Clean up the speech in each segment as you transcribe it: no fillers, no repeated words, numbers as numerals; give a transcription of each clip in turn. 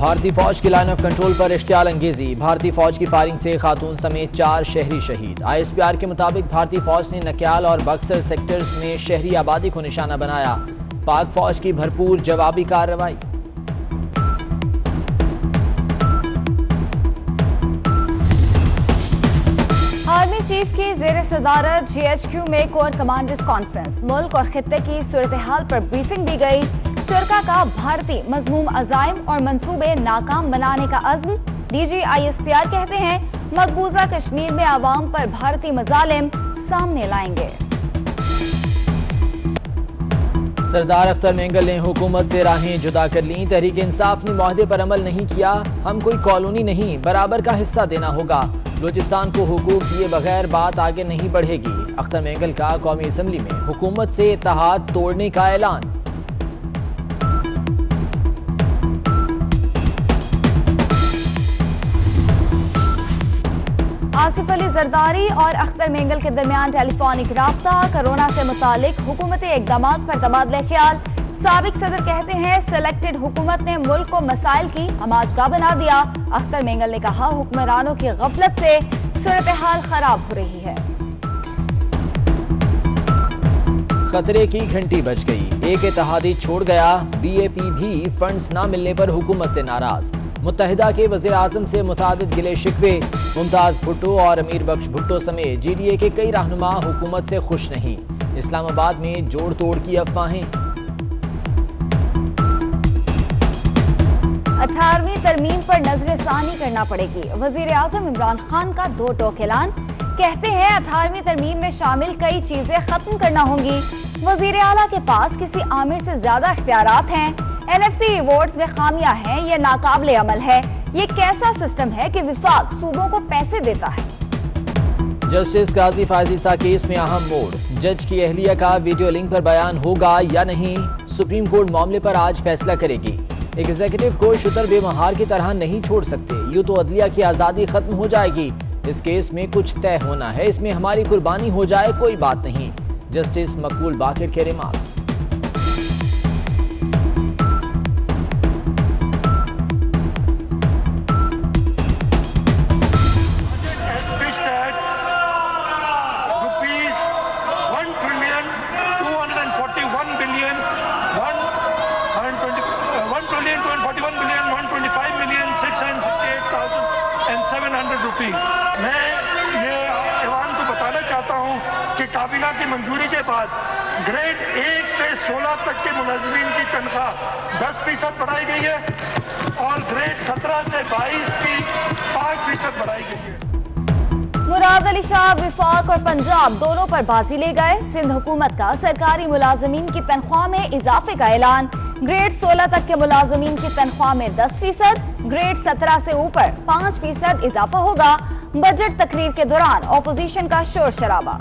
भारतीय फौज की लाइन ऑफ कंट्रोल पर इश्तियाल अंगेजी। भारतीय फौज की फायरिंग से खातून समेत 4 शहरी शहीद। ISPR के मुताबिक भारतीय फौज ने नक्याल और बक्सर सेक्टर्स में शहरी आबादी को निशाना बनाया। पाक फौज की भरपूर जवाबी कार्रवाई। आर्मी चीफ की जेर सदारत GHQ में कोर कमांडर्स कॉन्फ्रेंस। मुल्क और खित्ते की सूरत हाल पर ब्रीफिंग दी गई। शुरका का भारतीय मजमूम अजाइम और मंसूबे नाकाम बनाने का अज़्म। DG ISPR कहते हैं मकबूजा कश्मीर में आवाम पर भारतीय मजालिम सामने लाएंगे। सरदार अख्तर मेंगल ने हुकूमत से राहें जुदा कर ली। तहरीक इंसाफ ने मुआहदे पर अमल नहीं किया। हम कोई कॉलोनी नहीं, बराबर का हिस्सा देना होगा। बलूचिस्तान को हुकूक दिए बगैर बात आगे नहीं बढ़ेगी। अख्तर मेंगल का कौमी असम्बली में हुकूमत से इत्तेहाद तोड़ने का ऐलान। आसिफ अली जरदारी और अख्तर मेंगल के दरमियान टेलीफोनिक राब्ता। कोरोना से मुतालिक हुकूमती इक़दामात पर तबादला ख्याल। साबिक सदर कहते हैं सेलेक्टेड हुकूमत ने मुल्क को मसाइल की हमाजगा बना दिया। अख्तर मेंगल ने कहा हुक्मरानों की गफलत से सूरत हाल खराब हो रही है। खतरे की घंटी बज गई। एक इत्तेहादी छोड़ गया। BAP भी फंड्स न मिलने पर हुकूमत से नाराज। मुत्तहिदा के वज़ीर आज़म से मुतादिद गिले शिकवे। मुमताज भुट्टो और अमीर बख्श भुट्टो समेत GDA के कई रहनुमा हुकूमत से खुश नहीं। इस्लामाबाद में जोड़ तोड़ की अफवाहें। 18वीं तरमीम पर नजरसानी करना पड़ेगी। वज़ीर आज़म इमरान खान का दो टोक ऐलान। कहते हैं 18वीं तरमीम में शामिल कई चीजें खत्म करना होंगी। वज़ीर आला के पास किसी आमिर से ज्यादा इख्तियारात हैं। NFC अवार्ड्स में खामियां हैं, यह नाकाबिले अमल है। ये कैसा सिस्टम है कि विफाक सूबों को पैसे देता है। जस्टिस काजी फाजिसा केस में अहम मोड़। जज की अहलिया का वीडियो लिंक पर बयान होगा या नहीं, सुप्रीम कोर्ट मामले पर आज फैसला करेगी। एग्जीक्यूटिव को शुतर बेमहार की तरह नहीं छोड़ सकते, यूं तो अदलिया की आजादी खत्म हो जाएगी। इस केस में कुछ तय होना है, इसमें हमारी कुर्बानी हो जाए कोई बात नहीं। जस्टिस मकबूल बाकिर के रिमार्क्स। मैं ये ऐवान को बताना चाहता हूँ कि काबीना की मंजूरी के बाद ग्रेड 1 से 16 तक के मुलाजिमीन की तनख्वाह 10% बढ़ाई गई है और ग्रेड 17 से 22 की 5% बढ़ाई गई है। मुराद अली शाह विफाक और पंजाब दोनों पर बाजी ले गए। सिंध हुकूमत का सरकारी मुलाजिमीन की तनख्वाह में इजाफे का ऐलान। ग्रेड 16 तक के मुलाजिमीन की तनख्वाह में 10%, ग्रेड 17 से ऊपर 5% इजाफा होगा। बजट तकरीर के दौरान ऑपोजिशन का शोर शराबा।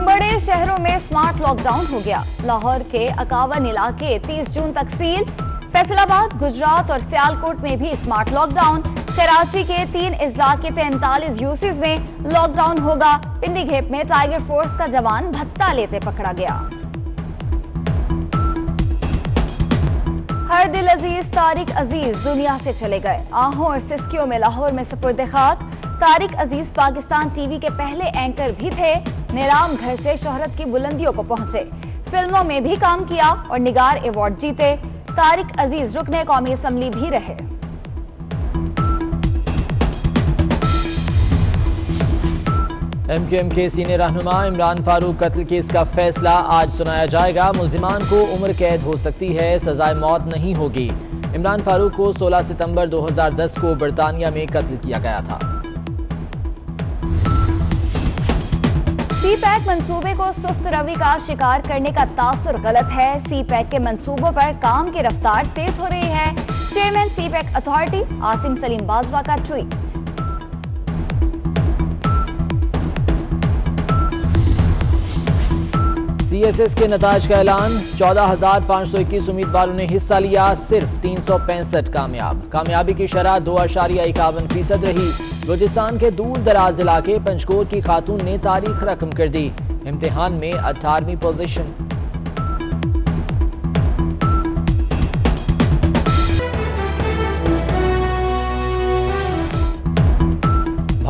बड़े शहरों में स्मार्ट लॉकडाउन हो गया। लाहौर के 51 इलाके 30 जून तक सील। फैसलाबाद, गुजरात और सियालकोट में भी स्मार्ट लॉकडाउन। कराची के 3 अजला के 43 यूसीज में लॉकडाउन होगा। पिंडीघेप में टाइगर फोर्स का जवान भत्ता लेते पकड़ा गया। हर दिल अजीज तारिक अजीज दुनिया से चले गए। आहों और सिस्कियों में लाहौर में सुपुर्द खाक। तारिक अजीज पाकिस्तान टीवी के पहले एंकर भी थे। नीलाम घर से शोहरत की बुलंदियों को पहुंचे। फिल्मों में भी काम किया और निगार अवार्ड जीते। तारिक अजीज रुकने कौमी असम्बली भी रहे। MQM के सीनियर रहनुमा इमरान फारूक कत्ल केस का फैसला आज सुनाया जाएगा। मुल्जिमान को उम्र कैद हो सकती है, सजाए मौत नहीं होगी। इमरान फारूक को 16 सितंबर 2010 को बरतानिया में कत्ल किया गया था। CPEC मंसूबे को सुस्त रवि का शिकार करने का तासुर गलत है। CPEC के मंसूबों पर काम की रफ्तार तेज हो रही है। Chairman CPEC authority Asim Salim Bajwa का ट्वीट। CSS के नताज का ऐलान। 14,521 उम्मीदवारों ने हिस्सा लिया, सिर्फ 365 कामयाब। कामयाबी की शरह 2.51% रही। बलूचिस्तान के दूर दराज इलाके पंचकोट की खातून ने तारीख रकम कर दी। इम्तिहान में 18वीं पोजीशन।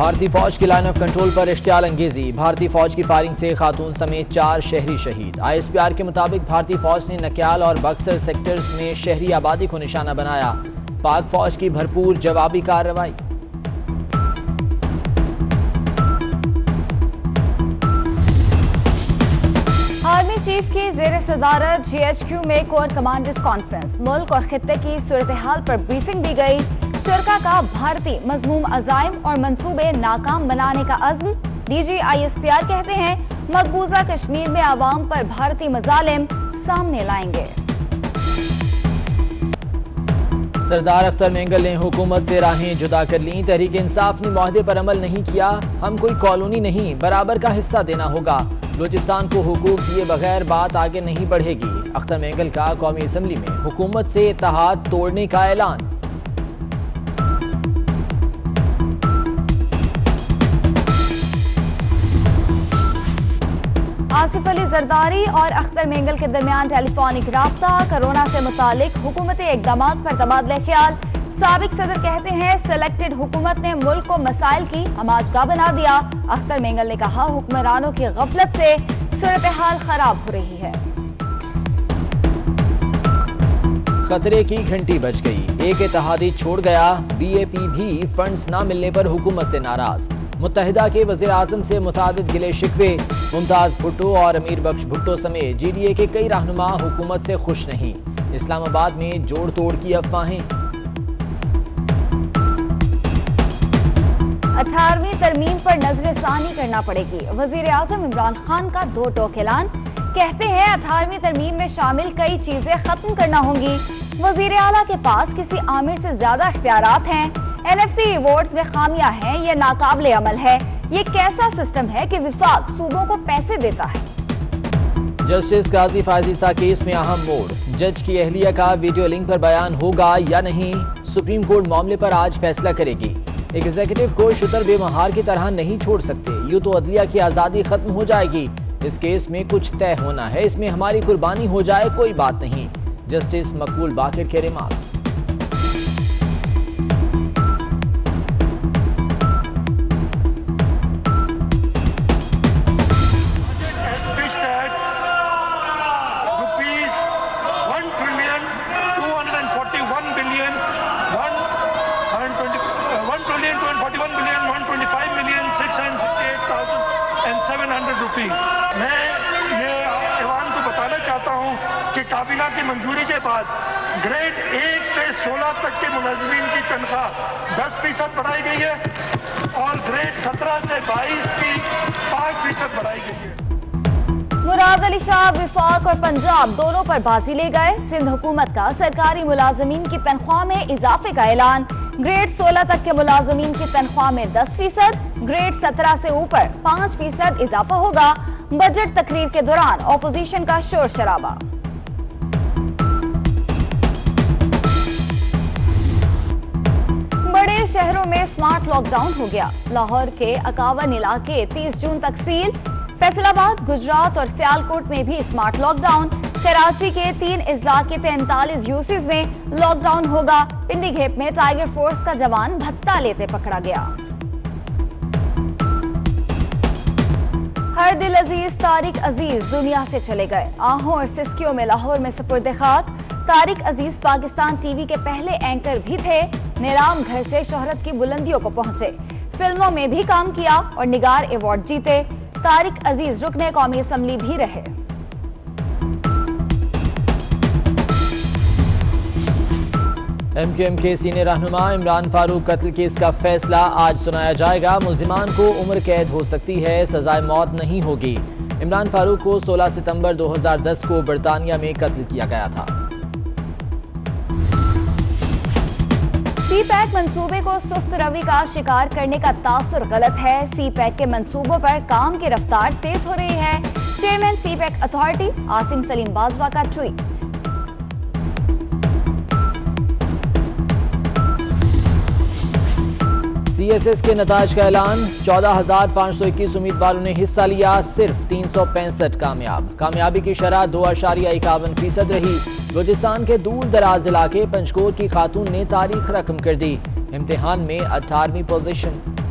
भारतीय फौज की लाइन ऑफ कंट्रोल पर इश्तियाल अंगेजी। भारतीय फौज की फायरिंग से खातून समेत 4 शहरी शहीद। ISPR के मुताबिक भारतीय फौज ने नक्याल और बक्सर सेक्टर्स में शहरी आबादी को निशाना बनाया। पाक फौज की भरपूर जवाबी कार्रवाई। आर्मी चीफ की जेर सदारत GHQ में कोर कमांडर्स कॉन्फ्रेंस। मुल्क और खित्ते की सूरत हाल पर ब्रीफिंग दी गई। शुरका का भारतीय मजमूम अज़ाइम और मंसूबे नाकाम बनाने का अज़्म। DG ISPR कहते हैं मकबूजा कश्मीर में आवाम पर भारतीय मजालिम सामने लाएंगे। सरदार अख्तर मेंगल ने हुकूमत से राहें जुदा कर ली। तहरीक इंसाफ ने मुआहदे पर अमल नहीं किया। हम कोई कॉलोनी नहीं, बराबर का हिस्सा देना होगा। बलूचिस्तान को हुकूक दिए बगैर बात आगे नहीं बढ़ेगी। अख्तर मेंगल का कौमी असम्बली में हुकूमत से इत्तेहाद तोड़ने का ऐलान। आसिफ अली जरदारी और अख्तर मेंगल के दरमियान टेलीफोनिक राब्ता। कोरोना से मुतालिक हुकूमती इक़दामात पर तबादले ख्याल। साबिक सदर कहते हैं सेलेक्टेड हुकूमत ने मुल्क को मसाइल की हमाजगा बना दिया। अख्तर मेंगल ने कहा हुक्मरानों की गफलत से सूरत हाल खराब हो रही है। खतरे की घंटी बज गई। एक इत्तेहादी छोड़ गया। BAP भी फंड्स न मिलने पर हुकूमत से नाराज। मुत्तहिदा के वज़ीर आज़म से मुतादिद गिले शिकवे। मुमताज भुट्टो और अमीर बख्श भुट्टो समेत GDA के कई रहनुमा हुकूमत से खुश नहीं। इस्लामाबाद में जोड़ तोड़ की अफवाहें। 18वीं तरमीम पर नजरसानी करना पड़ेगी। वज़ीर आज़म इमरान खान का दो टोक ऐलान। कहते हैं 18वीं तरमीम में शामिल कई चीजें खत्म करना होंगी। वज़ीर आला के पास किसी आमिर से ज्यादा इख्तियारात हैं। NFC अवार्ड्स में खामियां हैं, ये नाकाबिले अमल है। ये कैसा सिस्टम है कि विफाक सूबों को पैसे देता है। जस्टिस काजी फायजीसा केस में अहम मोड़। जज की अहलिया का वीडियो लिंक पर बयान होगा या नहीं, सुप्रीम कोर्ट मामले पर आज फैसला करेगी। एग्जीक्यूटिव को शुतर बेमहार की तरह नहीं छोड़ सकते। यूं तो अदलिया की आजादी खत्म हो जाएगी। इस केस में कुछ तय होना है। इसमें हमारी कुर्बानी हो जाए कोई बात नहीं। जस्टिस मकबूल बाकिर के रिमार्क्स। मैं ये ऐवान को बताना चाहता हूँ कि काबीना की मंजूरी के बाद ग्रेड 1 से 16 तक के मुलाजमीन की तनख्वाह 10% बढ़ाई गई है और ग्रेड 17 से 22 की 5% बढ़ाई गई है। मुराद अली शाह विफाक और पंजाब दोनों पर बाजी ले गए। सिंध हुकूमत का सरकारी मुलाजमीन की तनख्वाह में इजाफे का ऐलान। ग्रेड 16 तक के मुलाजमीन की तनख्वाह में 10%, ग्रेड 17 से ऊपर 5% इजाफा होगा। बजट तकरीर के दौरान ऑपोजिशन का शोर शराबा। बड़े शहरों में स्मार्ट लॉकडाउन हो गया। लाहौर के 51 इलाके 30 जून तक सील। फैसलाबाद, गुजरात और सियालकोट में भी स्मार्ट लॉकडाउन। कराची के 3 अजला के 43 यूसीज में लॉकडाउन होगा। पिंडी घेप में टाइगर फोर्स का जवान भत्ता लेते पकड़ा गया। हर दिल अजीज तारिक अजीज दुनिया से चले गए। आहों और सिस्कियों में लाहौर में सुपुर्द खाक। तारिक अजीज पाकिस्तान टीवी के पहले एंकर भी थे। नीलाम घर से शोहरत की बुलंदियों को पहुंचे। फिल्मों में भी काम किया और निगार अवार्ड जीते। तारिक अजीज रुकने कौमी असम्बली भी रहे। MQM के सीनियर रहनुमा इमरान फारूक कत्ल केस का फैसला आज सुनाया जाएगा। मुल्जिमान को उम्र कैद हो सकती है, सजाए मौत नहीं होगी। इमरान फारूक को 16 सितंबर 2010 को बरतानिया में कत्ल किया गया था। CPAC मंसूबे को सुस्त रवि का शिकार करने का तासुर गलत है। CPAC के मंसूबों पर काम की रफ्तार तेज हो रही है। Chairman CPAC authority Asim Salim Bajwa का ट्वीट। CSS के नताज का ऐलान। 14,521 उम्मीदवारों ने हिस्सा लिया, सिर्फ 365 कामयाबी की शरह 2.51% रही। बलूचिस्तान के दूर दराज इलाके पंचकोट की खातून ने तारीख रकम कर दी। इम्तिहान में 18वीं पोजीशन।